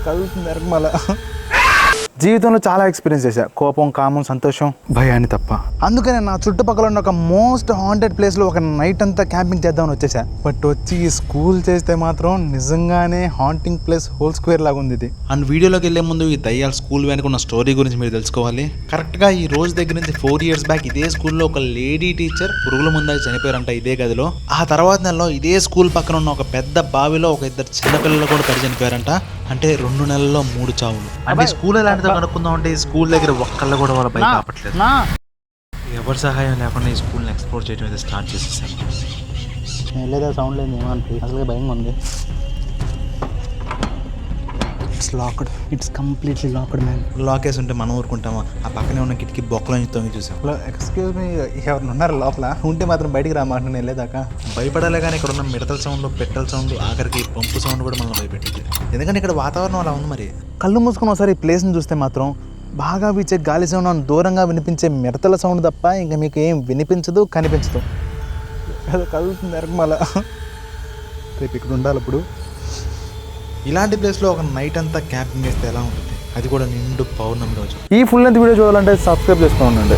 కదులుతుంది ఎరగమల. జీవితంలో చాలా ఎక్స్పీరియన్స్ చేశా, కోపం, కామం, సంతోషం, భయాన్ని తప్ప. అందుకనే నా చుట్టుపక్కల ఉన్న ఒక మోస్ట్ హాంటెడ్ ప్లేస్లో ఒక నైట్ అంతా క్యాంపింగ్ చేద్దామని వచ్చేసా. బట్ వచ్చి ఈ స్కూల్ చేస్తే మాత్రం నిజంగానే హాంటింగ్ ప్లేస్ హోల్ స్క్వేర్ లాగా ఉంది ఇది. అండ్ వీడియోలోకి వెళ్ళే ముందు ఈ దయ్యాల స్కూల్ వెనక ఉన్న స్టోరీ గురించి మీరు తెలుసుకోవాలి. కరెక్ట్గా ఈ రోజు దగ్గర నుంచి 4 years బ్యాక్ ఇదే స్కూల్లో ఒక లేడీ టీచర్ పురుగుల ముందాకి చనిపోయారంట ఇదే గదిలో. ఆ తర్వాత నెలలో ఇదే స్కూల్ పక్కన ఉన్న ఒక పెద్ద బావిలో ఒక 2 చిన్నపిల్లలు కూడా పడి చనిపోయారంట. అంటే 2 నెలల్లో 3 చావులు. అంటే స్కూల్ ఎలాంటిదో కనుక్కుందాం అంటే ఈ స్కూల్ దగ్గర ఒక్కళ్ళు కూడా వాళ్ళ బైక్ ఆపట్లేదు. ఎవరి సహాయం లేకుండా ఈ స్కూల్ని ఎక్స్ప్లోర్ చేయడం అయితే స్టార్ట్ చేసేసాను. లేదా సౌండ్ లేదు ఏమనిపి, అసలు భయంగా ఉంది. It's locked, it's completely locked man. Lock వేసి ఉంటే మనం ఊరుకుంటామా? ఆ పక్కనే ఉన్న కిటికీ బొక్కలో తొంగి చూసాం. ఎక్స్క్యూజ్ మీ, ఎవరు ఉన్నారు లోపల? ఉంటే మాత్రం బయటికి రామాట వెళ్ళేదాకా. భయపడాలే కానీ ఇక్కడ ఉన్న మిడతల సౌండ్, పెట్టెల సౌండ్, ఆఖరికి పంపు సౌండ్ కూడా మనల్ని భయపెట్టింది. ఎందుకంటే ఇక్కడ వాతావరణం అలా ఉంది. మరి కళ్ళు మూసుకొని ఒకసారి ఈ ప్లేస్ని చూస్తే మాత్రం బాగా వీచే గాలి సౌండ్, దూరంగా వినిపించే మిడతల సౌండ్ తప్ప ఇంకా మీకు ఏం వినిపించదు, కనిపించదు. కదులుతుంది ఎరగమల. రేపు ఇక్కడ ఉండాలి. ఇప్పుడు ఇలాంటి ప్లేస్లో ఒక నైట్ అంతా క్యాంపింగ్ చేస్తే ఎలా ఉంటుంది? అది కూడా నిండు పౌర్ణమి రోజు. ఈ ఫుల్ లెంత్ వీడియో చూడాలంటే సబ్స్క్రైబ్ చేసుకోండి.